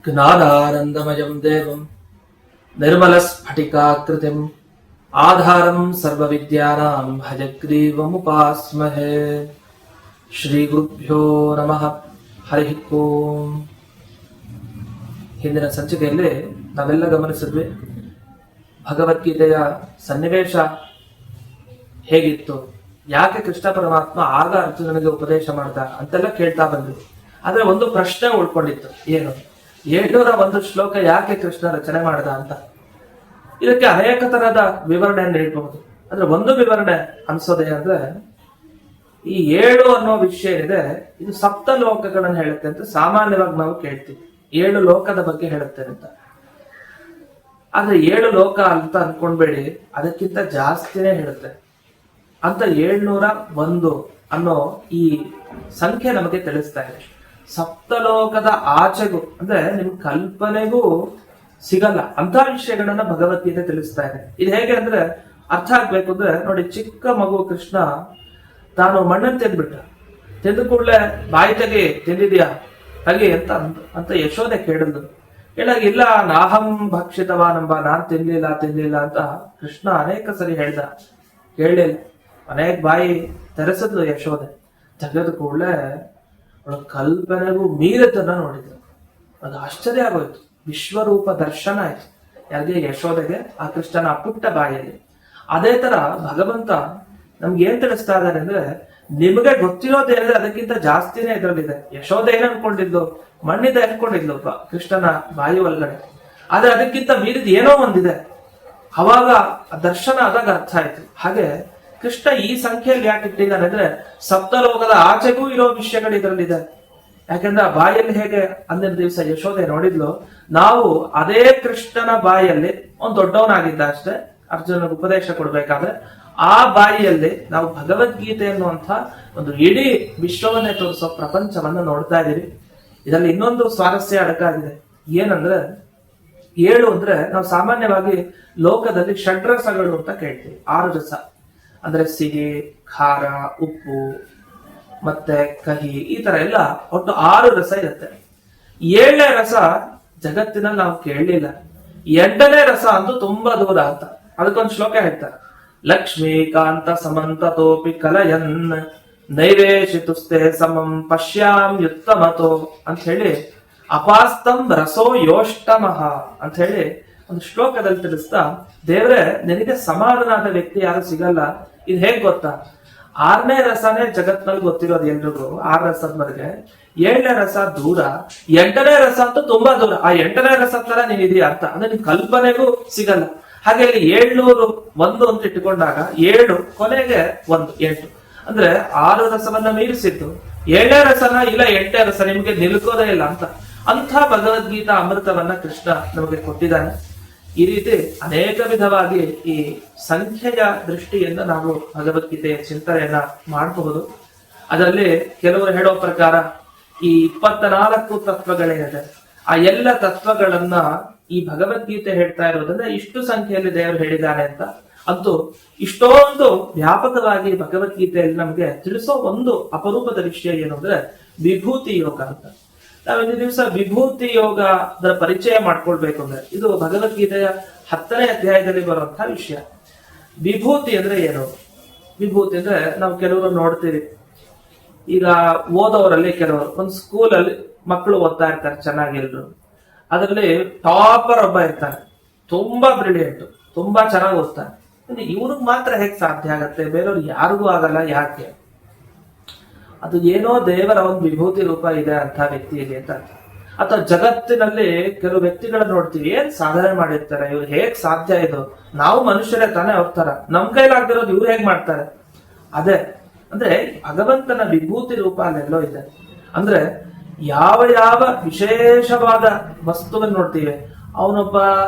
ಜ್ಞಾನಾನಂದಮಯಂ ದೇವಂ ನಿರ್ಮಲಸ್ಫಟಿಕಾಕೃತಿಂ ಆಧಾರಂ ಸರ್ವವಿದ್ಯಾನಾಂ ಭಜಗ್ರೀವಮುಪಾಸ್ಮಹೇ. ಶ್ರೀ ಗುರುಭ್ಯೋ ನಮಃ. ಹರಿ ಓಂ. ಹಿಂದಿನ ಸಂಚಿಕೆಯಲ್ಲಿ ನಾವೆಲ್ಲ ಗಮನಿಸಿದ್ವಿ, ಭಗವದ್ಗೀತೆಯ ಸನ್ನಿವೇಶ ಹೇಗಿತ್ತು, ಯಾಕೆ ಕೃಷ್ಣ ಪರಮಾತ್ಮ ಆಗ ಅರ್ಜುನನಿಗೆ ಉಪದೇಶ ಮಾಡ್ದ ಅಂತೆಲ್ಲ ಕೇಳ್ತಾ ಬಂದ್ವಿ. ಆದ್ರೆ ಒಂದು ಪ್ರಶ್ನೆ ಉಳ್ಕೊಂಡಿತ್ತು, ಏನು 701 ಶ್ಲೋಕ ಯಾಕೆ ಕೃಷ್ಣ ರಚನೆ ಮಾಡ್ದ ಅಂತ. ಇದಕ್ಕೆ ಅನೇಕ ತರಹದ ವಿವರಣೆಯನ್ನು ನೀಡಬಹುದು. ಅಂದ್ರೆ ಒಂದು ವಿವರಣೆ ಅನ್ಸೋದೇ ಅಂದ್ರೆ, ಈ 7 ಅನ್ನೋ ವಿಷಯ ಏನಿದೆ ಇದು ಸಪ್ತ ಲೋಕಗಳನ್ನು ಹೇಳುತ್ತೆ ಅಂತ ಸಾಮಾನ್ಯವಾಗಿ ನಾವು ಕೇಳ್ತೀವಿ. 7 ಲೋಕದ ಬಗ್ಗೆ ಹೇಳುತ್ತೆ ಅಂತ. ಆದ್ರೆ 7 ಲೋಕ ಅಂತ ಅನ್ಕೊಂಡ್ಬೇಡಿ, ಅದಕ್ಕಿಂತ ಜಾಸ್ತಿನೇ ಹೇಳುತ್ತೆ ಅಂತ. 701 ಅನ್ನೋ ಈ ಸಂಖ್ಯೆ ನಮಗೆ ತಿಳಿಸ್ತಾ ಇದೆ. ಸಪ್ತಲೋಕದ ಆಚೆಗೂ ಅಂದ್ರೆ ನಿಮ್ ಕಲ್ಪನೆಗೂ ಸಿಗಲ್ಲ ಅಂತ ವಿಷಯಗಳನ್ನ ಭಗವದ್ಗೀತೆ ತಿಳಿಸ್ತಾ ಇದೆ. ಇದು ಹೇಗೆ ಅಂದ್ರೆ ಅರ್ಥ ಆಗ್ಬೇಕು ಅಂದ್ರೆ ನೋಡಿ, ಚಿಕ್ಕ ಮಗು ಕೃಷ್ಣ ತಾನು ಮಣ್ಣನ್ನು ತಿಂದ್ಬಿಟ್ಟ. ತಿಂದ ಕೂಡಲೇ ಬಾಯಿ ತೆಗಿ, ತಿಂದಿದ್ಯಾ ತಗಿ ಅಂತ ಯಶೋದೆ ಕೇಳಿದ್ರು. ಹೇಳಾಗ ಇಲ್ಲ, ನಾಹಂ ಭಕ್ಷಿತವಾನಂಬ, ನಾನ್ ತಿನ್ಲಿಲ್ಲ ಅಂತ ಕೃಷ್ಣ ಅನೇಕ ಸರಿ ಹೇಳ್ದ. ಕೇಳಲಿಲ್ಲ, ಅನೇಕ ಬಾಯಿ ತೆರೆಸಿದ್ಲು ಯಶೋದೆ. ತೆಗೆದ ಕೂಡಲೇ ಅವಳ ಕಲ್ಪನೆಗೂ ಮೀರದನ್ನ ನೋಡಿದ್ರು. ಅದು ಆಶ್ಚರ್ಯ ಆಗೋಯ್ತು. ವಿಶ್ವರೂಪ ದರ್ಶನ ಆಯ್ತು ಯಾರಿಗೆ? ಯಶೋದೆಗೆ, ಆ ಕೃಷ್ಣನ ಪುಟ್ಟ ಬಾಯಲ್ಲಿ. ಅದೇ ತರ ಭಗವಂತ ನಮ್ಗೆ ಏನ್ ತಿಳಿಸ್ತಾ ಇದ್ದಾರೆ ಅಂದ್ರೆ, ನಿಮಗೆ ಗೊತ್ತಿರೋದೇನಿದೆ ಅದಕ್ಕಿಂತ ಜಾಸ್ತಿನೇ ಇದರಲ್ಲಿದೆ. ಯಶೋದೆ ಏನ್ ಅನ್ಕೊಂಡಿದ್ಲು? ಮಣ್ಣಿದೆ ಅನ್ಕೊಂಡಿದ್ಲು ಕೃಷ್ಣನ ಬಾಯಿ ಒಳಗಡೆ. ಆದ್ರೆ ಅದಕ್ಕಿಂತ ಮೀರಿದ ಏನೋ ಒಂದಿದೆ. ಅವಾಗ ದರ್ಶನ ಆದಾಗ ಅರ್ಥ ಆಯ್ತು. ಹಾಗೆ ಕೃಷ್ಣ ಈ ಸಂಖ್ಯೆಯಲ್ಲಿ ಯಾಕೆ ಇಟ್ಟಿದ್ದಾನೆ ಅಂದ್ರೆ, ಸಪ್ತಲೋಕದ ಆಚೆಗೂ ಇರೋ ವಿಷಯಗಳು ಇದರಲ್ಲಿದೆ. ಯಾಕಂದ್ರೆ ಆ ಬಾಯಲ್ಲಿ ಹೇಗೆ ಅಂದಿನ ದಿವಸ ಯಶೋದೆ ನೋಡಿದ್ಲು, ನಾವು ಅದೇ ಕೃಷ್ಣನ ಬಾಯಲ್ಲಿ ಒಂದು ದೊಡ್ಡವನಾಗಿದ್ದ ಅಷ್ಟೇ ಅರ್ಜುನನಿಗೆ ಉಪದೇಶ ಕೊಡ್ಬೇಕಾದ್ರೆ ಆ ಬಾಯಿಯಲ್ಲಿ ನಾವು ಭಗವದ್ಗೀತೆ ಅನ್ನುವಂಥ ಒಂದು ಇಡೀ ವಿಶ್ವವನ್ನೇ ತೋರಿಸೋ ಪ್ರಪಂಚವನ್ನ ನೋಡ್ತಾ ಇದೀವಿ. ಇದರಲ್ಲಿ ಇನ್ನೊಂದು ಸ್ವಾರಸ್ಯ ಅಡಕಾಗಿದೆ. ಏನಂದ್ರೆ 7 ಅಂದ್ರೆ ನಾವು ಸಾಮಾನ್ಯವಾಗಿ ಲೋಕದಲ್ಲಿ ಷಡ್ರಸಗಳು ಅಂತ ಕೇಳ್ತೀವಿ. 6 ರಸ ಅಂದ್ರೆ ಸಿಹಿ, ಖಾರ, ಉಪ್ಪು ಮತ್ತೆ ಕಹಿ, ಈ ತರ ಎಲ್ಲ ಒಟ್ಟು 6 ರಸ ಇರುತ್ತೆ. 7ನೇ ರಸ ಜಗತ್ತಿನಲ್ಲಿ ನಾವು ಕೇಳಲಿಲ್ಲ. 8ನೇ ರಸ ಅಂತೂ ತುಂಬಾ ದೂರ ಅಂತ. ಅದಕ್ಕೊಂದು ಶ್ಲೋಕ ಹೇಳ್ತಾರೆ, ಲಕ್ಷ್ಮೀಕಾಂತ ಸಮಂತತೋಪಿ ಕಲಯನ್ ನೈವೇಶಿತುಸ್ತೆ ಸಮಂ ಪಶ್ಯಾಂ ಯುತ್ತಮತೋ ಅಂತ ಹೇಳಿ, ಅಪಾಸ್ತಂ ರಸೋ ಯೋಷ್ಟಮಃ ಅಂತ ಹೇಳಿ ಒಂದು ಶ್ಲೋಕದಲ್ಲಿ ತಿಳಿಸ್ತಾ, ದೇವ್ರೆ ನಿನಗೆ ಸಮಾನನಾದ ವ್ಯಕ್ತಿ ಯಾರು ಸಿಗಲ್ಲ. ಇದು ಹೇಗ್ ಗೊತ್ತಾ? 6ನೇ ರಸನೇ ಜಗತ್ನಲ್ಲಿ ಗೊತ್ತಿರೋದು ಎಲ್ರಿಗೂ, 6 ರಸದವರೆಗೆ. 7ನೇ ರಸ ದೂರ, 8ನೇ ರಸ ಅಂತೂ ತುಂಬಾ ದೂರ. ಆ 8ನೇ ರಸ ತರ ನೀನಿದೆಯಾ ಅಂತ ಅಂದ್ರೆ ನಿನ್ ಕಲ್ಪನೆಗೂ ಸಿಗಲ್ಲ. ಹಾಗೆ ಇಲ್ಲಿ 701 ಅಂತ ಇಟ್ಟುಕೊಂಡಾಗ 7 ಕೊನೆಗೆ 1 8 ಅಂದ್ರೆ 6 ರಸವನ್ನ ಮೀರಿಸಿದ್ದು 7ನೇ ರಸನ ಇಲ್ಲ 8ನೇ ರಸ ನಿಮ್ಗೆ ನಿಲ್ಕೋದೇ ಇಲ್ಲ ಅಂತ. ಅಂಥ ಭಗವದ್ಗೀತಾ ಅಮೃತವನ್ನ ಕೃಷ್ಣ ನಮಗೆ ಕೊಟ್ಟಿದ್ದಾನೆ. ಈ ರೀತಿ ಅನೇಕ ವಿಧವಾಗಿ ಈ ಸಂಖ್ಯೆಯ ದೃಷ್ಟಿಯಿಂದ ನಾವು ಭಗವದ್ಗೀತೆಯ ಚಿಂತನೆಯನ್ನ ಮಾಡಬಹುದು. ಅದರಲ್ಲಿ ಕೆಲವರು ಹೇಳೋ ಪ್ರಕಾರ ಈ 24 ತತ್ವಗಳೇನಿದೆ, ಆ ಎಲ್ಲ ತತ್ವಗಳನ್ನ ಈ ಭಗವದ್ಗೀತೆ ಹೇಳ್ತಾ ಇರೋದ್ರಿಂದ ಇಷ್ಟು ಸಂಖ್ಯೆಯಲ್ಲಿ ದೇವರು ಹೇಳಿದ್ದಾನೆ ಅಂತ. ಅಂತೂ ಇಷ್ಟೊಂದು ವ್ಯಾಪಕವಾಗಿ ಭಗವದ್ಗೀತೆಯಲ್ಲಿ ನಮಗೆ ತಿಳಿಸೋ ಒಂದು ಅಪರೂಪದ ವಿಷಯ ಏನು ಅಂದ್ರೆ ವಿಭೂತಿ ಯೋಗ ಅಂತ. ನಾವಿಂದು ದಿವಸ ವಿಭೂತಿ ಯೋಗದ ಪರಿಚಯ ಮಾಡ್ಕೊಳ್ಬೇಕು ಅಂದ್ರೆ, ಇದು ಭಗವದ್ಗೀತೆಯ 10ನೇ ಅಧ್ಯಾಯದಲ್ಲಿ ಬರುವಂತಹ ವಿಷಯ. ವಿಭೂತಿ ಅಂದ್ರೆ ಏನು? ವಿಭೂತಿ ಅಂದ್ರೆ ನಾವು ಕೆಲವರು ನೋಡ್ತೀವಿ, ಈಗ ಓದೋರಲ್ಲಿ ಕೆಲವರು ಒಂದು ಸ್ಕೂಲಲ್ಲಿ ಮಕ್ಕಳು ಓದ್ತಾ ಇರ್ತಾರೆ ಚೆನ್ನಾಗಿ ಎಲ್ರು. ಅದರಲ್ಲಿ ಟಾಪರ್ ಒಬ್ಬ ಇರ್ತಾನೆ, ತುಂಬಾ ಬ್ರಿಲಿಯಂಟ್, ತುಂಬಾ ಚೆನ್ನಾಗಿ ಓದ್ತಾನೆ. ಇವ್ರಿಗೆ ಮಾತ್ರ ಹೇಗೆ ಸಾಧ್ಯ ಆಗತ್ತೆ, ಬೇರೆಯವ್ರು ಯಾರಿಗೂ ಆಗಲ್ಲ? ಯಾಕೆ? ಅದು ಏನೋ ದೇವರ ಒಂದು ವಿಭೂತಿ ರೂಪ ಇದೆ ಅಂತ ವ್ಯಕ್ತಿಯಲ್ಲಿ ಅಂತ. ಅಥವಾ ಜಗತ್ತಿನಲ್ಲಿ ಕೆಲವು ವ್ಯಕ್ತಿಗಳನ್ನ ನೋಡ್ತೀವಿ, ಏನ್ ಸಾಧನೆ ಮಾಡಿರ್ತಾರೆ, ಇವ್ರು ಹೇಗ್ ಸಾಧ್ಯ ಇದು? ನಾವು ಮನುಷ್ಯರೇ ತಾನೇ ಹೋಗ್ತಾರ, ನಮ್ ಕೈಲಾಗ್ದಿರೋದು ಇವ್ರು ಹೇಗ್ ಮಾಡ್ತಾರೆ? ಅದೇ ಅಂದ್ರೆ ಭಗವಂತನ ವಿಭೂತಿ ರೂಪ ಅಲ್ಲೆಲ್ಲೋ ಇದೆ. ಅಂದ್ರೆ ಯಾವ ಯಾವ ವಿಶೇಷವಾದ ವಸ್ತುವನ್ನು ನೋಡ್ತೀವಿ, ಅವನೊಬ್ಬ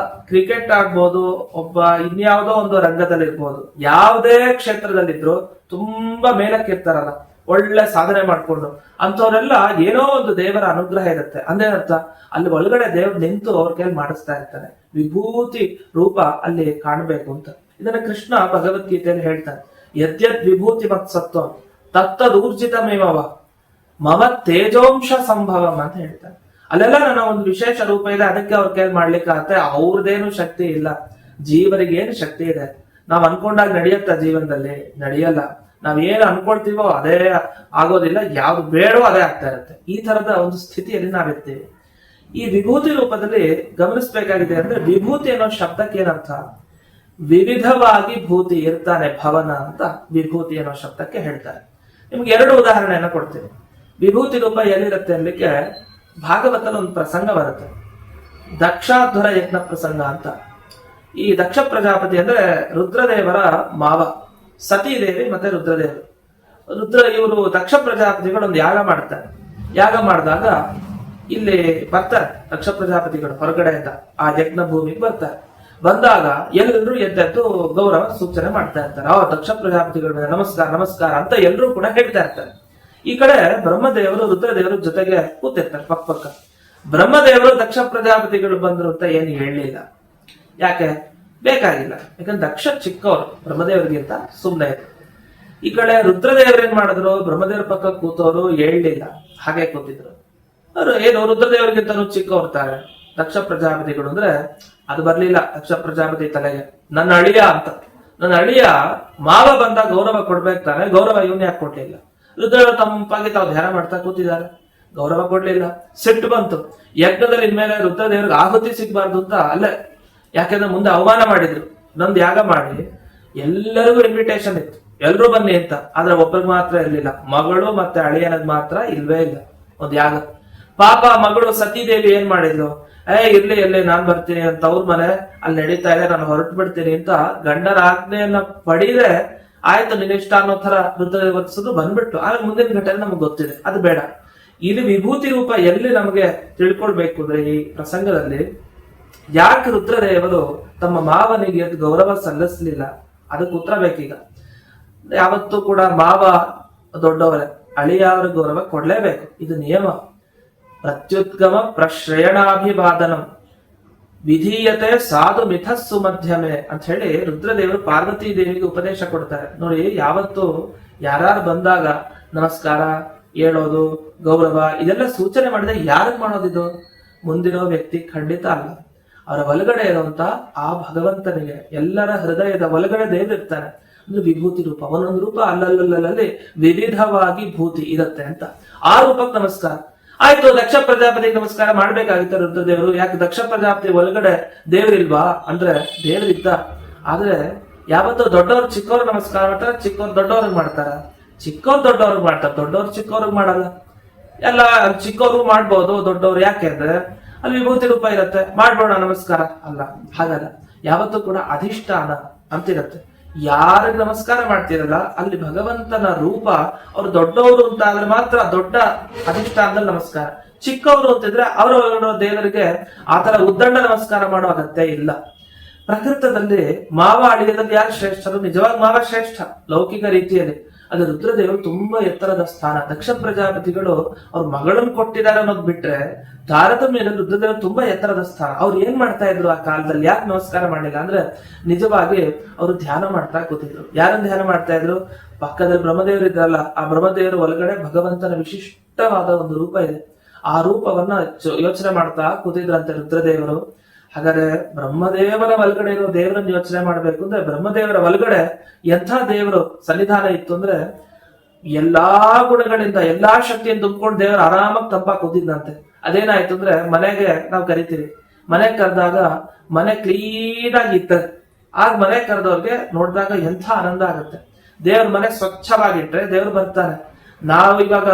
ಕ್ರಿಕೆಟ್ ಆಗ್ಬೋದು, ಒಬ್ಬ ಇನ್ಯಾವುದೋ ಒಂದು ರಂಗದಲ್ಲಿ ಇರ್ಬೋದು, ಯಾವುದೇ ಕ್ಷೇತ್ರದಲ್ಲಿದ್ರು ತುಂಬಾ ಮೇಲಕ್ಕಿರ್ತಾರಲ್ಲ, ಒಳ್ಳೆ ಸಾಧನೆ ಮಾಡ್ಕೊಂಡು ಅಂತವ್ರೆಲ್ಲ ಏನೋ ಒಂದು ದೇವರ ಅನುಗ್ರಹ ಇರುತ್ತೆ. ಅಂದ್ರೆ ಅರ್ಥ ಅಲ್ಲಿ ಒಳಗಡೆ ದೇವ್ರು ನಿಂತು ಅವ್ರ ಕೈಲಿ ಮಾಡಿಸ್ತಾ ಇರ್ತಾನೆ. ವಿಭೂತಿ ರೂಪ ಅಲ್ಲಿ ಕಾಣಬೇಕು ಅಂತ. ಇದನ್ನ ಕೃಷ್ಣ ಭಗವದ್ಗೀತೆಯಲ್ಲಿ ಹೇಳ್ತಾನೆ, ಯದ್ಯದ್ ವಿಭೂತಿ ಮತ್ಸತ್ವ ತತ್ತದೂರ್ಜಿತಮೇವ ಮಮ ತೇಜೋಂಶ ಸಂಭವಂ ಅಂತ ಹೇಳ್ತಾನೆ. ಅಲ್ಲೆಲ್ಲ ನನ್ನ ಒಂದು ವಿಶೇಷ ರೂಪ ಇದೆ, ಅದಕ್ಕೆ ಅವ್ರ ಕೈ ಮಾಡ್ಲಿಕ್ಕೆ ಆಗತ್ತೆ. ಅವ್ರದ್ದೇನು ಶಕ್ತಿ ಇಲ್ಲ, ಜೀವರಿಗೆ ಏನು ಶಕ್ತಿ ಇದೆ? ನಾವ್ ಅನ್ಕೊಂಡಾಗ ನಡೆಯುತ್ತ ಜೀವನದಲ್ಲಿ? ನಡೆಯಲ್ಲ. ನಾವ್ ಏನು ಅನ್ಕೊಳ್ತೀವೋ ಅದೇ ಆಗೋದಿಲ್ಲ, ಯಾವ್ದು ಬೇಡೋ ಅದೇ ಆಗ್ತಾ ಇರುತ್ತೆ. ಈ ತರದ ಒಂದು ಸ್ಥಿತಿಯಲ್ಲಿ ನಾವಿರ್ತೀವಿ. ಈ ವಿಭೂತಿ ರೂಪದಲ್ಲಿ ಗಮನಿಸ್ಬೇಕಾಗಿದೆ ಅಂದ್ರೆ, ವಿಭೂತಿ ಅನ್ನೋ ಶಬ್ದಕ್ಕೆ ಏನರ್ಥ? ವಿವಿಧವಾಗಿ ಭೂತಿ ಇರ್ತಾನೆ ಭವನ ಅಂತ ವಿಭೂತಿ ಅನ್ನೋ ಶಬ್ದಕ್ಕೆ ಹೇಳ್ತಾರೆ. ನಿಮ್ಗೆ 2 ಉದಾಹರಣೆಯನ್ನ ಕೊಡ್ತೀನಿ. ವಿಭೂತಿ ರೂಪ ಎಲ್ಲಿರುತ್ತೆ ಅನ್ಲಿಕ್ಕೆ ಭಾಗವತದಲ್ಲಿ ಒಂದು ಪ್ರಸಂಗ ಬರುತ್ತೆ, ದಕ್ಷಾಧ್ವರ ಯಜ್ಞ ಪ್ರಸಂಗ ಅಂತ. ಈ ದಕ್ಷ ಪ್ರಜಾಪತಿ ಅಂದ್ರೆ ರುದ್ರದೇವರ ಮಾವ, ಸತೀದೇವಿ ಮತ್ತೆ ರುದ್ರದೇವರು. ಇವರು ದಕ್ಷ ಪ್ರಜಾಪತಿಗಳು ಒಂದು ಯಾಗ ಮಾಡ್ತಾರೆ. ಯಾಗ ಮಾಡಿದಾಗ ಇಲ್ಲಿ ಬರ್ತಾರೆ ದಕ್ಷ ಪ್ರಜಾಪತಿಗಳು ಹೊರಗಡೆಯಿಂದ ಆ ಯಜ್ಞ ಭೂಮಿಗೆ ಬರ್ತಾರೆ. ಬಂದಾಗ ಎಲ್ಲರೂ ಎದ್ದೆದ್ದು ಗೌರವ ಸೂಚನೆ ಮಾಡ್ತಾ ಇರ್ತಾರೆ. ದಕ್ಷ ಪ್ರಜಾಪತಿಗಳ ಮೇಲೆ ನಮಸ್ಕಾರ ನಮಸ್ಕಾರ ಅಂತ ಎಲ್ಲರೂ ಕೂಡ ಹೇಳ್ತಾ ಇರ್ತಾರೆ. ಈ ಕಡೆ ಬ್ರಹ್ಮದೇವರು ರುದ್ರದೇವರು ಜೊತೆಗೆ ಕೂತಿರ್ತಾರೆ ಪಕ್ಕ. ಬ್ರಹ್ಮದೇವರು ದಕ್ಷ ಪ್ರಜಾಪತಿಗಳು ಬಂದ್ರು ಅಂತ ಏನು ಹೇಳಲಿಲ್ಲ. ಯಾಕೆ? ಬೇಕಾಗಿಲ್ಲ. ಯಾಕಂದ್ರೆ ದಕ್ಷ ಚಿಕ್ಕವರು ಬ್ರಹ್ಮದೇವರಿಗಿಂತ ಸುಮ್ಮನೆ ಇದ್ರು. ಈ ಕಡೆ ರುದ್ರದೇವರು ಏನ್ ಮಾಡಿದ್ರು, ಬ್ರಹ್ಮದೇವ್ರ ಪಕ್ಕ ಕೂತವರು ಹೇಳಲಿಲ್ಲ, ಹಾಗೆ ಕೂತಿದ್ರು. ಅವರು ಏನು ರುದ್ರದೇವರಿಗಿಂತನೂ ಚಿಕ್ಕವರ್ತಾರೆ ದಕ್ಷ ಪ್ರಜಾಪತಿಗಳು ಅಂದ್ರೆ ಅದು ಬರ್ಲಿಲ್ಲ ದಕ್ಷ ಪ್ರಜಾಪತಿ ತಲೆಗೆ. ನನ್ನ ಅಳಿಯ ಅಂತ, ನನ್ನ ಅಳಿಯ ಮಾವ ಬಂದ ಗೌರವ ಕೊಡ್ಬೇಕು ತಾನೆ, ಗೌರವ ಇವನ್ ಯಾಕೆ ಕೊಡ್ಲಿಲ್ಲ? ರುದ್ರದೇವರು ತಮ್ಮಾಗಿ ತಾವು ಧ್ಯಾನ ಮಾಡ್ತಾ ಕೂತಿದ್ದಾರೆ, ಗೌರವ ಕೊಡ್ಲಿಲ್ಲ. ಸಿಟ್ಟು ಬಂತು. ಯಜ್ಞದಲ್ಲಿ ಇನ್ಮೇಲೆ ರುದ್ರದೇವ್ರಿಗೆ ಆಹುತಿ ಸಿಗ್ಬಾರ್ದು ಅಂತ ಅಲ್ಲೇ, ಯಾಕೆಂದ್ರೆ ಮುಂದೆ ಅವಮಾನ ಮಾಡಿದ್ರು. ನಮ್ದು ಯಾಗ ಮಾಡಿ ಎಲ್ಲರಿಗೂ ಇನ್ವಿಟೇಷನ್ ಇತ್ತು, ಎಲ್ರು ಬನ್ನಿ ಅಂತ. ಆದ್ರೆ ಒಬ್ಬರಿಗೆ ಮಾತ್ರ ಇರ್ಲಿಲ್ಲ, ಮಗಳು ಮತ್ತೆ ಅಳಿಯನದ್ ಮಾತ್ರ ಇಲ್ವೇ ಇಲ್ಲ ಒಂದ್ ಯಾಗ. ಪಾಪ ಮಗಳು ಸತೀದೇವಿ ಏನ್ ಮಾಡಿದ್ಲು, ಇರ್ಲಿ ನಾನ್ ಬರ್ತೀನಿ ಅಂತ ಅವ್ರ ಮನೆ ಅಲ್ಲಿ ನಡೀತಾ ಇದೆ, ನಾನು ಹೊರಟು ಬಿಡ್ತೀನಿ ಅಂತ ಗಂಡನ ಆಜ್ಞೆಯನ್ನ ಪಡೀರೆ ಆಯ್ತು ನಿನ್ನಿಷ್ಟ ಅನ್ನೋ ತರ ರುದ್ರದೇವ ವರ್ತಿಸೋದು ಬಂದ್ಬಿಟ್ಟು. ಆಮೇಲೆ ಮುಂದಿನ ಘಟನೆ ನಮ್ಗೆ ಗೊತ್ತಿದೆ, ಅದು ಬೇಡ. ಇಲ್ಲಿ ವಿಭೂತಿ ರೂಪ ಎಲ್ಲಿ ನಮಗೆ ತಿಳ್ಕೊಳ್ಬೇಕು ಅಂದ್ರೆ, ಈ ಪ್ರಸಂಗದಲ್ಲಿ ಯಾಕೆ ರುದ್ರದೇವರು ತಮ್ಮ ಮಾವನಿಗೆ ಗೌರವ ಸಲ್ಲಿಸಲಿಲ್ಲ, ಅದಕ್ಕೆ ಉತ್ತರ ಬೇಕೀಗ. ಯಾವತ್ತೂ ಕೂಡ ಮಾವ ದೊಡ್ಡವರೇ, ಅಳಿಯಾರ ಗೌರವ ಕೊಡ್ಲೇಬೇಕು, ಇದು ನಿಯಮ. ಪ್ರತ್ಯುದ್ಗಮ ಪ್ರಶ್ರಯಣಾಭಿವಾದನಂ ವಿಧೀಯತೆ ಸಾಧು ಮಿಥಸ್ಸು ಮಧ್ಯಮೆ ಅಂತ ಹೇಳಿ ರುದ್ರದೇವರು ಪಾರ್ವತಿ ದೇವಿಗೆ ಉಪದೇಶ ಕೊಡ್ತಾರೆ. ನೋಡಿ, ಯಾವತ್ತು ಯಾರು ಬಂದಾಗ ನಮಸ್ಕಾರ ಹೇಳೋದು, ಗೌರವ ಇದೆಲ್ಲ ಸೂಚನೆ ಮಾಡಿದ್ರೆ ಯಾರಿಗೆ ಮಾಡೋದಿದು? ಮುಂದಿರೋ ವ್ಯಕ್ತಿ ಖಂಡಿತ ಅಲ್ಲ, ಅವರ ಒಳಗಡೆ ಇರುವಂತ ಆ ಭಗವಂತನಿಗೆ. ಎಲ್ಲರ ಹೃದಯದ ಒಳಗಡೆ ದೇವರಿರ್ತಾನೆ. ಅಂದ್ರೆ ವಿಭೂತಿ ರೂಪ, ಒಂದೊಂದು ರೂಪ ಅಲ್ಲಲ್ಲಿ ವಿವಿಧವಾಗಿ ಭೂತಿ ಇರುತ್ತೆ ಅಂತ. ಆ ರೂಪಕ್ಕೆ ನಮಸ್ಕಾರ ಆಯ್ತು. ದಕ್ಷ ಪ್ರಜಾಪತಿಗೆ ನಮಸ್ಕಾರ ಮಾಡ್ಬೇಕಾಗಿತ್ತು ರುದ್ರದೇವರು. ಯಾಕೆ ದಕ್ಷ ಪ್ರಜಾಪತಿ ಒಳಗಡೆ ದೇವರಿಲ್ವಾ ಅಂದ್ರೆ ದೇವರಿದ್ದ. ಆದ್ರೆ ಯಾವತ್ತೂ ದೊಡ್ಡವ್ರು ಚಿಕ್ಕವ್ರು ನಮಸ್ಕಾರ ಮಾಡ್ತಾರೆ, ಚಿಕ್ಕವ್ರು ದೊಡ್ಡವ್ರಿಗೆ ಮಾಡ್ತಾರ, ಚಿಕ್ಕವ್ರು ದೊಡ್ಡವ್ರಿಗೆ ಮಾಡ್ತಾರೆ, ದೊಡ್ಡವ್ರು ಚಿಕ್ಕವ್ರಿಗೆ ಮಾಡಲ್ಲ. ಎಲ್ಲ ಚಿಕ್ಕವ್ರು ಮಾಡ್ಬೋದು, ದೊಡ್ಡವ್ರು ಯಾಕೆ ಅಂದ್ರೆ ಅಲ್ಲಿ ವಿಭೂತಿ ರೂಪ ಇರುತ್ತೆ, ಮಾಡ್ಬೋಣ ನಮಸ್ಕಾರ ಅಲ್ಲ, ಹಾಗಲ್ಲ. ಯಾವತ್ತೂ ಕೂಡ ಅಧಿಷ್ಠಾನ ಅಂತಿರತ್ತೆ. ಯಾರಿಗೆ ನಮಸ್ಕಾರ ಮಾಡ್ತಿರಲ್ಲ ಅಲ್ಲಿ ಭಗವಂತನ ರೂಪ. ಅವ್ರು ದೊಡ್ಡವರು ಅಂತ ಆದ್ರೆ ಮಾತ್ರ ದೊಡ್ಡ ಅಧಿಷ್ಠಾನದಲ್ಲಿ ನಮಸ್ಕಾರ. ಚಿಕ್ಕವರು ಅಂತಿದ್ರೆ ಅವರ ದೇವರಿಗೆ ಆತರ ಉದ್ದಂಡ ನಮಸ್ಕಾರ ಮಾಡೋ ಅಗತ್ಯ ಇಲ್ಲ. ಪ್ರಕೃತದಲ್ಲಿ ಮಾವ ಅಳಿಯದಲ್ಲಿ ಯಾರು ಶ್ರೇಷ್ಠರು? ನಿಜವಾಗಿ ಮಾವ ಶ್ರೇಷ್ಠ ಲೌಕಿಕ ರೀತಿಯಲ್ಲಿ. ಅದು ರುದ್ರದೇವರು ತುಂಬಾ ಎತ್ತರದ ಸ್ಥಾನ. ದಕ್ಷ ಪ್ರಜಾಪತಿಗಳು ಅವ್ರ ಮಗಳನ್ನು ಕೊಟ್ಟಿದ್ದಾರೆ ಅನ್ನೋದು ಬಿಟ್ರೆ ತಾರತಮ್ಯದಲ್ಲಿ ರುದ್ರದೇವರು ತುಂಬಾ ಎತ್ತರದ ಸ್ಥಾನ. ಅವ್ರು ಏನ್ ಮಾಡ್ತಾ ಇದ್ರು ಆ ಕಾಲದಲ್ಲಿ? ಯಾಕೆ ನಮಸ್ಕಾರ ಮಾಡಿಲ್ಲ ಅಂದ್ರೆ ನಿಜವಾಗಿ ಅವರು ಧ್ಯಾನ ಮಾಡ್ತಾ ಕೂತಿದ್ರು. ಯಾರನ್ನ ಧ್ಯಾನ ಮಾಡ್ತಾ ಇದ್ರು? ಪಕ್ಕದಲ್ಲಿ ಬ್ರಹ್ಮದೇವರು ಇದ್ರಲ್ಲ, ಆ ಬ್ರಹ್ಮದೇವರು ಒಳಗಡೆ ಭಗವಂತನ ವಿಶಿಷ್ಟವಾದ ಒಂದು ರೂಪ ಇದೆ. ಆ ರೂಪವನ್ನ ಯೋಚನೆ ಮಾಡ್ತಾ ಕೂತಿದ್ರಂತೆ ರುದ್ರದೇವರು. ಹಾಗಾದ್ರೆ ಬ್ರಹ್ಮದೇವರ ಒಳಗಡೆ ಇರೋ ದೇವರನ್ನ ಯೋಚನೆ ಮಾಡ್ಬೇಕು ಅಂದ್ರೆ ಬ್ರಹ್ಮದೇವರ ಒಳಗಡೆ ಎಂಥ ದೇವರು ಸನ್ನಿಧಾನ ಇತ್ತು ಅಂದ್ರೆ ಎಲ್ಲಾ ಗುಣಗಳಿಂದ ಎಲ್ಲಾ ಶಕ್ತಿಯನ್ನು ತುಂಬಿಕೊಂಡು ದೇವರು ಆರಾಮಾಗಿ ತಂಪಾಗಿ ಕೂತಿದ್ದಂತೆ. ಅದೇನಾಯ್ತು ಅಂದ್ರೆ ಮನೆಗೆ ನಾವು ಕರಿತೀವಿ, ಮನೆ ಕರೆದಾಗ ಮನೆ ಕ್ಲೀನ್ ಆಗಿ ಇರ್ತದೆ. ಆಗ ಮನೆ ಕರೆದವ್ರಿಗೆ ನೋಡಿದಾಗ ಎಂಥ ಆನಂದ ಆಗುತ್ತೆ. ದೇವ್ರ ಮನೆ ಸ್ವಚ್ಛವಾಗಿಟ್ರೆ ದೇವ್ರು ಬರ್ತಾನೆ. ನಾವು ಇವಾಗ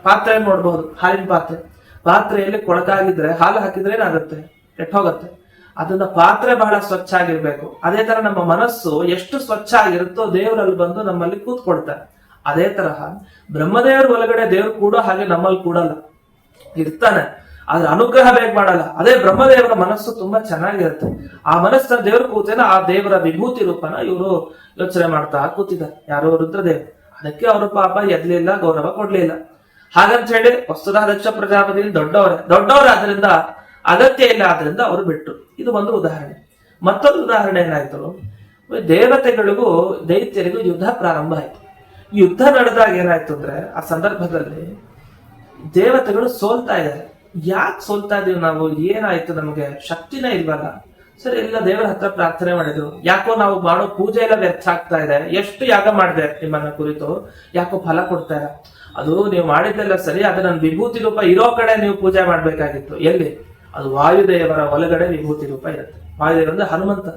ಪಾತ್ರೆ ನೋಡ್ಬಹುದು, ಹಾಲಿನ ಪಾತ್ರೆಯಲ್ಲಿ ಕೊಳಕಾಗಿದ್ರೆ ಹಾಲು ಹಾಕಿದ್ರೆ ಏನಾಗುತ್ತೆ? ಕೆಟ್ಟೋಗತ್ತೆ. ಅದನ್ನ ಪಾತ್ರೆ ಬಹಳ ಸ್ವಚ್ಛ ಆಗಿರ್ಬೇಕು. ಅದೇ ತರ ನಮ್ಮ ಮನಸ್ಸು ಎಷ್ಟು ಸ್ವಚ್ಛ ಆಗಿರುತ್ತೋ ದೇವರಲ್ಲಿ ಬಂದು ನಮ್ಮಲ್ಲಿ ಕೂತ್ಕೊಳ್ತಾರೆ. ಅದೇ ತರಹ ಬ್ರಹ್ಮದೇವರ ಒಳಗಡೆ ದೇವ್ರು ಕೂಡ ಹಾಗೆ ನಮ್ಮಲ್ಲಿ ಕೂಡಲ್ಲ, ಇರ್ತಾನೆ. ಆದ್ರೆ ಅನುಗ್ರಹ ಬೇಗ ಮಾಡಲ್ಲ. ಅದೇ ಬ್ರಹ್ಮದೇವರ ಮನಸ್ಸು ತುಂಬಾ ಚೆನ್ನಾಗಿರುತ್ತೆ. ಆ ಮನಸ್ಸನ್ನ ದೇವ್ರ ಕೂತೇನ ಆ ದೇವರ ವಿಭೂತಿ ರೂಪನ ಇವರು ಯೋಚನೆ ಮಾಡ್ತಾ ಕೂತಿದ್ದಾರೆ. ಯಾರೋ ರುದ್ರದೇವ್. ಅದಕ್ಕೆ ಅವರು ಪಾಪ ಎದ್ಲಿಲ್ಲ, ಗೌರವ ಕೊಡ್ಲಿಲ್ಲ. ಹಾಗಂತ ಹೇಳಿ ವಸ್ತುತಃ ದಕ್ಷ ಪ್ರಜಾಪತಿ ದೊಡ್ಡವರಾದ್ರಿಂದ ಅಗತ್ಯ ಇಲ್ಲ, ಆದ್ರಿಂದ ಅವರು ಬಿಟ್ರು. ಇದು ಒಂದು ಉದಾಹರಣೆ. ಮತ್ತೊಂದು ಉದಾಹರಣೆ ಏನಾಯ್ತು, ದೇವತೆಗಳಿಗೂ ದೈತ್ಯರಿಗೂ ಯುದ್ಧ ಪ್ರಾರಂಭ ಆಯ್ತು. ಯುದ್ಧ ನಡೆದಾಗ ಏನಾಯ್ತು ಅಂದ್ರೆ ಆ ಸಂದರ್ಭದಲ್ಲಿ ದೇವತೆಗಳು ಸೋಲ್ತಾ ಇದ್ದಾರೆ. ಯಾಕೆ ಸೋಲ್ತಾ ಇದೀವಿ ನಾವು, ಏನಾಯ್ತು, ನಮಗೆ ಶಕ್ತಿನೇ ಇಲ್ವಲ್ಲ. ಸರಿ, ಎಲ್ಲ ದೇವರ ಹತ್ರ ಪ್ರಾರ್ಥನೆ ಮಾಡಿದ್ರು. ಯಾಕೋ ನಾವು ಮಾಡೋ ಪೂಜೆ ಎಲ್ಲ ವ್ಯರ್ಥ ಆಗ್ತಾ ಇದೆ. ಎಷ್ಟು ಯಾಗ ಮಾಡಿದೆ ನಿಮ್ಮನ್ನ ಕುರಿತು, ಯಾಕೋ ಫಲ ಕೊಡ್ತಾ ಇಲ್ಲ. ಅದು ನೀವು ಮಾಡಿದ್ದೆಲ್ಲ ಸರಿ, ಅದು ನನ್ನ ವಿಭೂತಿ ರೂಪ ಇರೋ ಕಡೆ ನೀವು ಪೂಜೆ ಮಾಡ್ಬೇಕಾಗಿತ್ತು. ಎಲ್ಲಿ? ಅದು ವಾಯುದೇವರ ಒಳಗಡೆ ವಿಭೂತಿ ರೂಪ ಇರುತ್ತೆ. ವಾಯುದೇವ ಅಂದ್ರೆ ಹನುಮಂತ,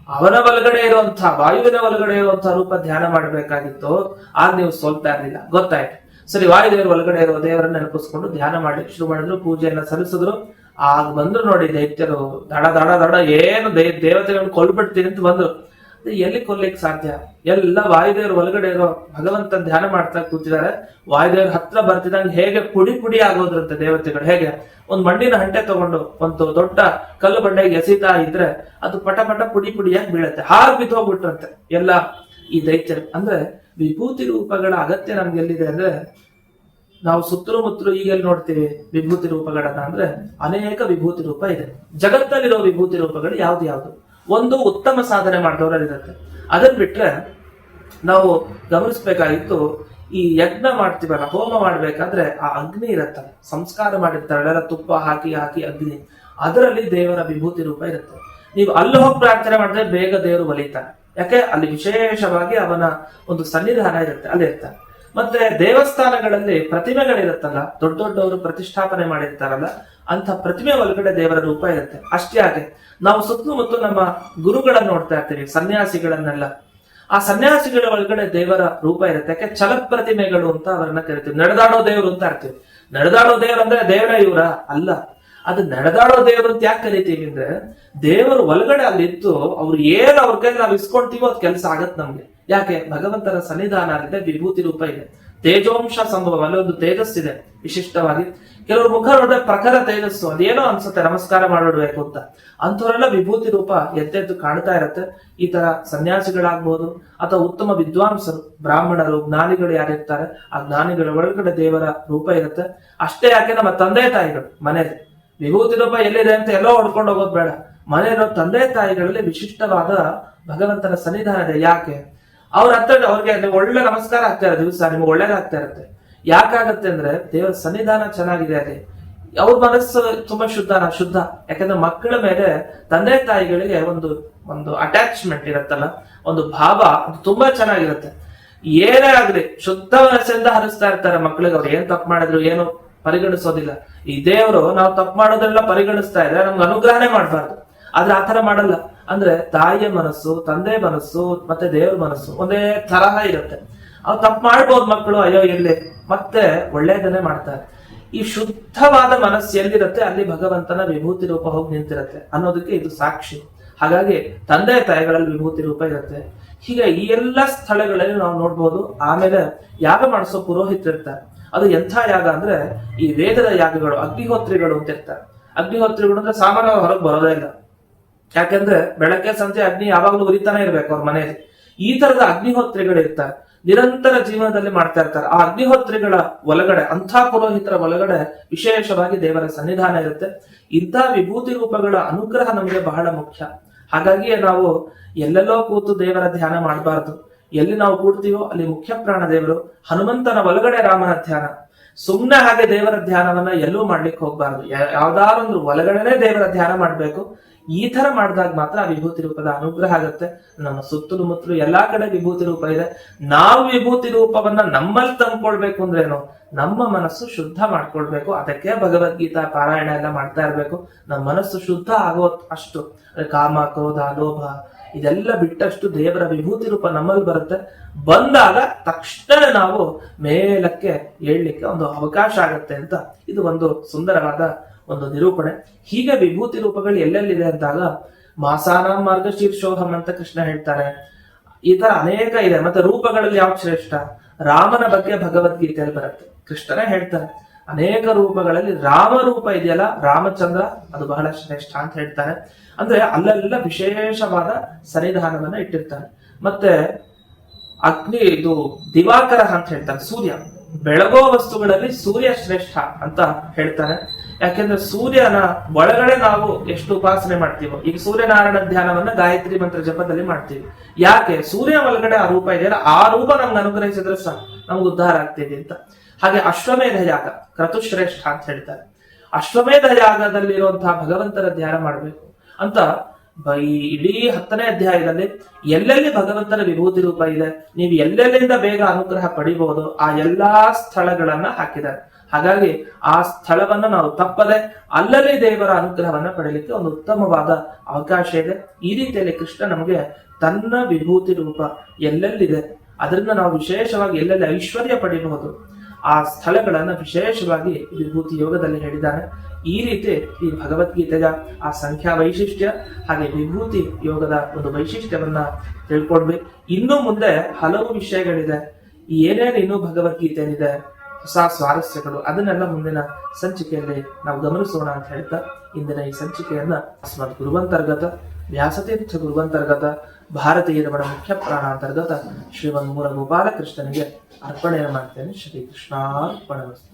ಅವನ ಒಳಗಡೆ ಇರುವಂತಹ, ವಾಯುವಿನ ಒಳಗಡೆ ಇರುವಂತಹ ರೂಪ ಧ್ಯಾನ ಮಾಡ್ಬೇಕಾಗಿತ್ತು. ಆಗ ನೀವು ಸೋಲ್ತಾ ಇರ್ಲಿಲ್ಲ. ಗೊತ್ತಾಯ್ತು. ಸರಿ, ವಾಯುದೇವರ ಒಳಗಡೆ ಇರುವ ದೇವರನ್ನ ನೆನಪಿಸ್ಕೊಂಡು ಧ್ಯಾನ ಮಾಡಿ ಶುರು ಮಾಡಿದ್ರು, ಪೂಜೆಯನ್ನ ಸಲ್ಲಿಸಿದ್ರು. ಆಗ ಬಂದ್ರು ನೋಡಿ ದೈತ್ಯರು, ದಡ ದಡ ದಡ, ಏನು ದೇವತೆಗಳನ್ನು ಕೊಲ್ಬಿಡ್ತೀನಿ ಅಂತ ಬಂದ್ರು. ಎಲ್ಲಿ ಕೊಲ್ಲಿಕ್ ಸಾಧ್ಯ? ಎಲ್ಲ ವಾಯುದೇವ್ರ ಒಳಗಡೆ ಇರೋ ಭಗವಂತ ಧ್ಯಾನ ಮಾಡ್ತಾ ಕೂತಿದ್ದಾರೆ. ವಾಯುದೇವ್ರ ಹತ್ರ ಬರ್ತಿದಂಗೆ ಹೇಗೆ ಪುಡಿ ಪುಡಿ ಆಗೋದ್ರಂತೆ ದೇವತೆಗಳು. ಹೇಗೆ ಒಂದ್ ಮಣ್ಣಿನ ಹಂಟೆ ತಗೊಂಡು ಒಂದು ದೊಡ್ಡ ಕಲ್ಲು ಬಂಡೆಗೆ ಎಸಿತಾ ಇದ್ರೆ ಅದು ಪಟ ಪಟ ಪುಡಿ ಪುಡಿಯಾಗಿ ಬೀಳತ್ತೆ. ಹಾಗೆ ಬಿದ್ದು ಹೋಗ್ಬಿಟ್ರಂತೆ ಎಲ್ಲ ಈ ದೈತ್ಯರು. ಅಂದ್ರೆ ವಿಭೂತಿ ರೂಪಗಳ ಅಗತ್ಯ ನಮ್ಗೆ ಎಲ್ಲಿದೆ ಅಂದ್ರೆ, ನಾವು ಸುತ್ತಲೂ ಮುತ್ತಲು ಈಗೆಲ್ಲಿ ನೋಡ್ತೀವಿ ವಿಭೂತಿ ರೂಪಗಳನ್ನ ಅಂದ್ರೆ, ಅನೇಕ ವಿಭೂತಿ ರೂಪ ಇದೆ. ಜಗತ್ತಲ್ಲಿರೋ ವಿಭೂತಿ ರೂಪಗಳು ಯಾವ್ದು? ಒಂದು ಉತ್ತಮ ಸಾಧನೆ ಮಾಡಿದವರಲ್ಲಿರುತ್ತೆ. ಅದನ್ನ ಬಿಟ್ರೆ ನಾವು ಗಮನಿಸ್ಬೇಕಾಗಿತ್ತು, ಈ ಯಜ್ಞ ಮಾಡ್ತೀವಲ್ಲ, ಹೋಮ ಮಾಡ್ಬೇಕಾದ್ರೆ ಆ ಅಗ್ನಿ ಇರತ್ತಲ್ಲ, ಸಂಸ್ಕಾರ ಮಾಡಿರ್ತಾರಲ್ಲ, ತುಪ್ಪ ಹಾಕಿ ಹಾಕಿ ಅಗ್ನಿ, ಅದರಲ್ಲಿ ದೇವರ ವಿಭೂತಿ ರೂಪ ಇರುತ್ತೆ. ನೀವು ಅಲ್ಲಿ ಹೋಗಿ ಪ್ರಾರ್ಥನೆ ಮಾಡಿದ್ರೆ ಬೇಗ ದೇವರು ಒಲಿತಾನೆ. ಯಾಕೆ? ಅಲ್ಲಿ ವಿಶೇಷವಾಗಿ ಅವನ ಒಂದು ಸನ್ನಿಧಾನ ಇರುತ್ತೆ, ಅಲ್ಲಿ ಇರ್ತಾನೆ. ಮತ್ತೆ ದೇವಸ್ಥಾನಗಳಲ್ಲಿ ಪ್ರತಿಮೆಗಳಿರುತ್ತಲ್ಲ, ದೊಡ್ಡ ದೊಡ್ಡವರು ಪ್ರತಿಷ್ಠಾಪನೆ ಮಾಡಿರ್ತಾರಲ್ಲ, ಅಂತ ಪ್ರತಿಮೆ ಒಳಗಡೆ ದೇವರ ರೂಪ ಇರುತ್ತೆ. ಅಷ್ಟೇ ಹಾಗೆ ನಾವು ಸುತ್ತಮುತ್ತ ನಮ್ಮ ಗುರುಗಳನ್ನ ನೋಡ್ತಾ ಇರ್ತೀವಿ, ಸನ್ಯಾಸಿಗಳನ್ನೆಲ್ಲ. ಆ ಸನ್ಯಾಸಿಗಳ ಒಳಗಡೆ ದೇವರ ರೂಪ ಇರುತ್ತೆ. ಯಾಕೆ? ಛಲ ಪ್ರತಿಮೆಗಳು ಅಂತ ಅವರನ್ನ ಕರಿತೀವಿ. ನಡೆದಾಡೋ ದೇವರು ಅಂತ ಇರ್ತೀವಿ. ನಡೆದಾಡೋ ದೇವ್ರು ಅಂದ್ರೆ ದೇವರ ಇವರ ಅಲ್ಲ, ಅದು ನಡೆದಾಡೋ ದೇವರು ಅಂತ ಯಾಕೆ ಕರಿತೀವಿ ಅಂದ್ರೆ, ದೇವರು ಒಳಗಡೆ ಅಲ್ಲಿದ್ದು ಅವ್ರು ಏನ್ ಅವ್ರ ಕೈ ನಾವು ಇಸ್ಕೊಂತೀವೋ ಅದ್ ಕೆಲಸ ಆಗತ್ ನಮ್ಗೆ. ಯಾಕೆ? ಭಗವಂತನ ಸನ್ನಿಧಾನ ಇದೆ, ವಿಭೂತಿ ರೂಪ ಇದೆ, ತೇಜೋಂಶ ಸಂಭವ, ಅಲ್ಲೊಂದು ತೇಜಸ್ಸಿದೆ ವಿಶಿಷ್ಟವಾಗಿ. ಕೆಲವರು ಮುಖ ನೋಡಿದ್ರೆ ಪ್ರಖರ ತೇಜಸ್ಸು, ಅದೇನೋ ಅನ್ಸುತ್ತೆ ನಮಸ್ಕಾರ ಮಾಡಿಡ್ಬೇಕು ಅಂತ. ಅಂಥವರೆಲ್ಲ ವಿಭೂತಿ ರೂಪ ಎದ್ದೆದ್ದು ಕಾಣ್ತಾ ಇರತ್ತೆ. ಈ ತರ ಸನ್ಯಾಸಿಗಳಾಗ್ಬೋದು ಅಥವಾ ಉತ್ತಮ ವಿದ್ವಾಂಸರು, ಬ್ರಾಹ್ಮಣರು, ಜ್ಞಾನಿಗಳು ಯಾರಿರ್ತಾರೆ, ಆ ಜ್ಞಾನಿಗಳ ಒಳಗಡೆ ದೇವರ ರೂಪ ಇರುತ್ತೆ. ಅಷ್ಟೇ ಯಾಕೆ, ನಮ್ಮ ತಂದೆ ತಾಯಿಗಳು ಮನೇಲಿ ವಿಭೂತಿ ರೂಪ ಎಲ್ಲಿದೆ ಅಂತ ಎಲ್ಲೋ ಹೊಡ್ಕೊಂಡು ಹೋಗೋದು ಬೇಡ. ಮನೆಯಲ್ಲಿರೋ ತಂದೆ ತಾಯಿಗಳಲ್ಲಿ ವಿಶಿಷ್ಟವಾದ ಭಗವಂತನ ಸನ್ನಿಧಾನ ಇದೆ. ಯಾಕೆ? ಅವ್ರ ಹತ್ರ ಅವ್ರಿಗೆ ಒಳ್ಳೆ ನಮಸ್ಕಾರ ಆಗ್ತಾ ಇರುತ್ತೆ, ದಿವಸ ನಿಮ್ಗೆ ಒಳ್ಳೇದಾಗ್ತಾ ಇರುತ್ತೆ. ಯಾಕಾಗತ್ತೆ ಅಂದ್ರೆ ದೇವರ ಸನ್ನಿಧಾನ ಚೆನ್ನಾಗಿದೆ ಅಲ್ಲಿ. ಅವ್ರ ಮನಸ್ಸು ತುಂಬಾ ಶುದ್ಧ. ಯಾಕಂದ್ರೆ ಮಕ್ಕಳ ಮೇಲೆ ತಂದೆ ತಾಯಿಗಳಿಗೆ ಒಂದು ಅಟ್ಯಾಚ್ಮೆಂಟ್ ಇರತ್ತಲ್ಲ, ಒಂದು ಭಾವ, ಅದು ತುಂಬಾ ಚೆನ್ನಾಗಿರುತ್ತೆ. ಏನೇ ಆಗ್ಲಿ ಶುದ್ಧ ಮನಸ್ಸಿಂದ ಹರಿಸ್ತಾ ಇರ್ತಾರೆ ಮಕ್ಕಳಿಗೆ. ಅವ್ರು ಏನ್ ತಪ್ಪು ಮಾಡಿದ್ರು ಏನು ಪರಿಗಣಿಸೋದಿಲ್ಲ. ಈ ದೇವರು ನಾವು ತಪ್ಪು ಮಾಡೋದೆಲ್ಲ ಪರಿಗಣಿಸ್ತಾ ಇದ್ರೆ ನಮ್ಗೆ ಅನುಗ್ರಹಣೆ ಮಾಡಬಾರ್ದು. ಆದ್ರೆ ಆತರ ಮಾಡಲ್ಲ. ಅಂದ್ರೆ ತಾಯಿಯ ಮನಸ್ಸು, ತಂದೆ ಮನಸ್ಸು ಮತ್ತೆ ದೇವ್ರ ಮನಸ್ಸು ಒಂದೇ ತರಹ ಇರುತ್ತೆ. ಅವ್ರು ತಪ್ಪು ಮಾಡ್ಬೋದು ಮಕ್ಕಳು, ಅಯ್ಯೋ ಇರ್ಲಿ, ಮತ್ತೆ ಒಳ್ಳೇದನ್ನೇ ಮಾಡ್ತಾರೆ. ಈ ಶುದ್ಧವಾದ ಮನಸ್ಸು ಎಲ್ಲಿರುತ್ತೆ ಅಲ್ಲಿ ಭಗವಂತನ ವಿಭೂತಿ ರೂಪ ಹೋಗಿ ನಿಂತಿರುತ್ತೆ ಅನ್ನೋದಕ್ಕೆ ಇದು ಸಾಕ್ಷಿ. ಹಾಗಾಗಿ ತಂದೆ ತಾಯಿಗಳಲ್ಲಿ ವಿಭೂತಿ ರೂಪ ಇರುತ್ತೆ. ಹೀಗೆ ಈ ಎಲ್ಲ ಸ್ಥಳಗಳಲ್ಲಿ ನಾವು ನೋಡ್ಬೋದು. ಆಮೇಲೆ ಯಾಗ ಮಾಡಿಸೋ ಪುರೋಹಿತರಿರ್ತಾರೆ. ಅದು ಎಂಥ ಯಾಗ ಅಂದ್ರೆ, ಈ ವೇದದ ಯಾಗಗಳು, ಅಗ್ನಿಹೋತ್ರಿಗಳು ಅಂತ ಇರ್ತಾರೆ. ಅಗ್ನಿಹೋತ್ರಿಗಳು ಅಂದ್ರೆ ಸಾಮಾನ್ಯ ಹೊರಗೆ ಬರೋದೇ ಇಲ್ಲ. ಯಾಕಂದ್ರೆ ಬೆಳಗ್ಗೆ ಸಂಜೆ ಅಗ್ನಿ ಯಾವಾಗ್ಲೂ ಉರಿತಾನೆ ಇರ್ಬೇಕು ಅವ್ರ ಮನೆಯಲ್ಲಿ. ಈ ತರದ ಅಗ್ನಿಹೋತ್ರಿಗಳು ಇರ್ತಾರೆ, ನಿರಂತರ ಜೀವನದಲ್ಲಿ ಮಾಡ್ತಾ ಇರ್ತಾರೆ. ಆ ಅಗ್ನಿಹೋತ್ರಿಗಳ ಒಳಗಡೆ, ಅಂಥ ಪುರೋಹಿತರ ಒಳಗಡೆ ವಿಶೇಷವಾಗಿ ದೇವರ ಸನ್ನಿಧಾನ ಇರುತ್ತೆ. ಇಂಥ ವಿಭೂತಿ ರೂಪಗಳ ಅನುಗ್ರಹ ನಮಗೆ ಬಹಳ ಮುಖ್ಯ. ಹಾಗಾಗಿ ನಾವು ಎಲ್ಲೆಲ್ಲೋ ಕೂತು ದೇವರ ಧ್ಯಾನ ಮಾಡಬಾರ್ದು. ಎಲ್ಲಿ ನಾವು ಕೂಡ್ತೀವೋ ಅಲ್ಲಿ ಮುಖ್ಯ ಪ್ರಾಣ ದೇವರು, ಹನುಮಂತನ ಒಳಗಡೆ ರಾಮನ ಧ್ಯಾನ. ಸುಮ್ನೆ ಹಾಗೆ ದೇವರ ಧ್ಯಾನವನ್ನ ಎಲ್ಲೂ ಮಾಡ್ಲಿಕ್ಕೆ ಹೋಗ್ಬಾರ್ದು. ಯಾವ್ದಾರೊಂದು ಒಳಗಡೆನೆ ದೇವರ ಧ್ಯಾನ ಮಾಡ್ಬೇಕು. ಈ ತರ ಮಾಡಿದಾಗ ಮಾತ್ರ ಆ ವಿಭೂತಿ ರೂಪದ ಅನುಗ್ರಹ ಆಗುತ್ತೆ. ನಮ್ಮ ಸುತ್ತಲೂ ಮುತ್ತಲು ಎಲ್ಲಾ ಕಡೆ ವಿಭೂತಿ ರೂಪ ಇದೆ. ನಾವು ವಿಭೂತಿ ರೂಪವನ್ನ ನಮ್ಮಲ್ಲಿ ತಂದ್ಕೊಳ್ಬೇಕು ಅಂದ್ರೇನು, ನಮ್ಮ ಮನಸ್ಸು ಶುದ್ಧ ಮಾಡ್ಕೊಳ್ಬೇಕು. ಅದಕ್ಕೆ ಭಗವದ್ಗೀತಾ ಪಾರಾಯಣ ಎಲ್ಲ ಮಾಡ್ತಾ ಇರ್ಬೇಕು. ನಮ್ಮ ಮನಸ್ಸು ಶುದ್ಧ ಆಗೋ ಅಷ್ಟು ಕಾಮ, ಕ್ರೋಧ, ಲೋಭ ಇದೆಲ್ಲ ಬಿಟ್ಟಷ್ಟು ದೇವರ ವಿಭೂತಿ ರೂಪ ನಮ್ಮಲ್ಲಿ ಬರುತ್ತೆ. ಬಂದಾಗ ತಕ್ಷಣ ನಾವು ಮೇಲಕ್ಕೆ ಏಳ್ಲಿಕ್ಕೆ ಒಂದು ಅವಕಾಶ ಆಗತ್ತೆ ಅಂತ ಇದು ಒಂದು ಸುಂದರವಾದ ಒಂದು ನಿರೂಪಣೆ. ಹೀಗೆ ವಿಭೂತಿ ರೂಪಗಳು ಎಲ್ಲೆಲ್ಲಿದೆ ಅಂದಾಗ, ಮಾಸಾನಾಂ ಮಾರ್ಗಶೀರ್ಷೋಹಂ ಅಂತ ಕೃಷ್ಣ ಹೇಳ್ತಾರೆ. ಈ ತರ ಅನೇಕ ಇದೆ. ಮತ್ತೆ ರೂಪಗಳಲ್ಲಿ ಯಾವ್ದು ಶ್ರೇಷ್ಠ? ರಾಮನ ಬಗ್ಗೆ ಭಗವದ್ಗೀತೆಯಲ್ಲಿ ಬರುತ್ತೆ, ಕೃಷ್ಣನೇ ಹೇಳ್ತಾರೆ. ಅನೇಕ ರೂಪಗಳಲ್ಲಿ ರಾಮ ರೂಪ ಇದೆಯಲ್ಲ, ರಾಮಚಂದ್ರ, ಅದು ಬಹಳ ಶ್ರೇಷ್ಠ ಅಂತ ಹೇಳ್ತಾನೆ. ಅಂದ್ರೆ ಅಲ್ಲೆಲ್ಲ ವಿಶೇಷವಾದ ಸನ್ನಿಧಾನವನ್ನ ಇಟ್ಟಿರ್ತಾನೆ. ಮತ್ತೆ ಅಗ್ನಿ, ಇದು ದಿವಾಕರ ಅಂತ ಹೇಳ್ತಾನೆ, ಸೂರ್ಯ. ಬೆಳಗೋ ವಸ್ತುಗಳಲ್ಲಿ ಸೂರ್ಯ ಶ್ರೇಷ್ಠ ಅಂತ ಹೇಳ್ತಾನೆ. ಯಾಕೆಂದ್ರೆ ಸೂರ್ಯನ ಒಳಗಡೆ ನಾವು ಎಷ್ಟು ಉಪಾಸನೆ ಮಾಡ್ತೀವೋ, ಈಗ ಸೂರ್ಯನಾರಾಯಣ ಧ್ಯಾನವನ್ನ ಗಾಯತ್ರಿ ಮಂತ್ರ ಜಪದಲ್ಲಿ ಮಾಡ್ತೀವಿ. ಯಾಕೆ? ಸೂರ್ಯ ಒಳಗಡೆ ಆ ರೂಪ ಇದೆಯಲ್ಲ, ಆ ರೂಪ ನಮ್ಗೆ ಅನುಗ್ರಹಿಸಿದ್ರೆ ಸಾಕು, ನಮ್ಗೆ ಉದ್ಧಾರ ಆಗ್ತೀವಿ ಅಂತ. ಹಾಗೆ ಅಶ್ವಮೇಧ ಯಾಗ ಕ್ರತುಶ್ರೇಷ್ಠ ಅಂತ ಹೇಳ್ತಾರೆ. ಅಶ್ವಮೇಧ ಯಾಗದಲ್ಲಿರುವಂತಹ ಭಗವಂತನ ಧ್ಯಾನ ಮಾಡಬೇಕು ಅಂತ ಈ ಇಡೀ 10ನೇ ಅಧ್ಯಾಯದಲ್ಲಿ ಎಲ್ಲೆಲ್ಲಿ ಭಗವಂತನ ವಿಭೂತಿ ರೂಪ ಇದೆ, ನೀವು ಎಲ್ಲೆಲ್ಲಿಂದ ಬೇಗ ಅನುಗ್ರಹ ಪಡಿಬಹುದು ಆ ಎಲ್ಲಾ ಸ್ಥಳಗಳನ್ನ ಹಾಕಿದ್ದಾರೆ. ಹಾಗಾಗಿ ಆ ಸ್ಥಳವನ್ನ ನಾವು ತಪ್ಪದೆ ಅಲ್ಲಲ್ಲಿ ದೇವರ ಅನುಗ್ರಹವನ್ನ ಪಡೆಯಲಿಕ್ಕೆ ಒಂದು ಉತ್ತಮವಾದ ಅವಕಾಶ ಇದೆ. ಈ ರೀತಿಯಲ್ಲಿ ಕೃಷ್ಣ ನಮಗೆ ತನ್ನ ವಿಭೂತಿ ರೂಪ ಎಲ್ಲೆಲ್ಲಿದೆ ಅದರಿಂದ ನಾವು ವಿಶೇಷವಾಗಿ ಎಲ್ಲೆಲ್ಲಿ ಐಶ್ವರ್ಯ ಪಡೆಯಬಹುದು ಆ ಸ್ಥಳಗಳನ್ನ ವಿಶೇಷವಾಗಿ ವಿಭೂತಿ ಯೋಗದಲ್ಲಿ ಹೇಳಿದ್ದಾನೆ. ಈ ರೀತಿ ಈ ಭಗವದ್ಗೀತೆಯ ಆ ಸಂಖ್ಯಾ ವೈಶಿಷ್ಟ್ಯ ಹಾಗೆ ವಿಭೂತಿ ಯೋಗದ ಒಂದು ವೈಶಿಷ್ಟ್ಯವನ್ನ ತಿಳ್ಕೊಡ್ಬೇಕು. ಇನ್ನು ಮುಂದೆ ಹಲವು ವಿಷಯಗಳಿದೆ, ಏನೇನು ಇನ್ನೂ ಭಗವದ್ಗೀತೆಯಲ್ಲಿದೆ, ಹೊಸ ಸ್ವಾರಸ್ಯಗಳು, ಅದನ್ನೆಲ್ಲ ಮುಂದಿನ ಸಂಚಿಕೆಯಲ್ಲಿ ನಾವು ಗಮನಿಸೋಣ ಅಂತ ಹೇಳ್ತಾ ಇಂದಿನ ಈ ಸಂಚಿಕೆಯನ್ನ ಅಸ್ಮದ್ ಗುರುವಂತರ್ಗತ ವ್ಯಾಸತೀರ್ಥ ಗುರುವಂತರ್ಗತ ಭಾರತೀಯ ರಮಣ ಮುಖ್ಯ ಪ್ರಾಣಾಂತರ್ಗತ ಶ್ರೀಮನ್ ಮೂಲ ಗೋಪಾಲಕೃಷ್ಣನಿಗೆ ಅರ್ಪಣೆಯನ್ನು ಮಾಡ್ತೇನೆ. ಶ್ರೀ ಕೃಷ್ಣಾರ್ಪಣಮಸ್ತು.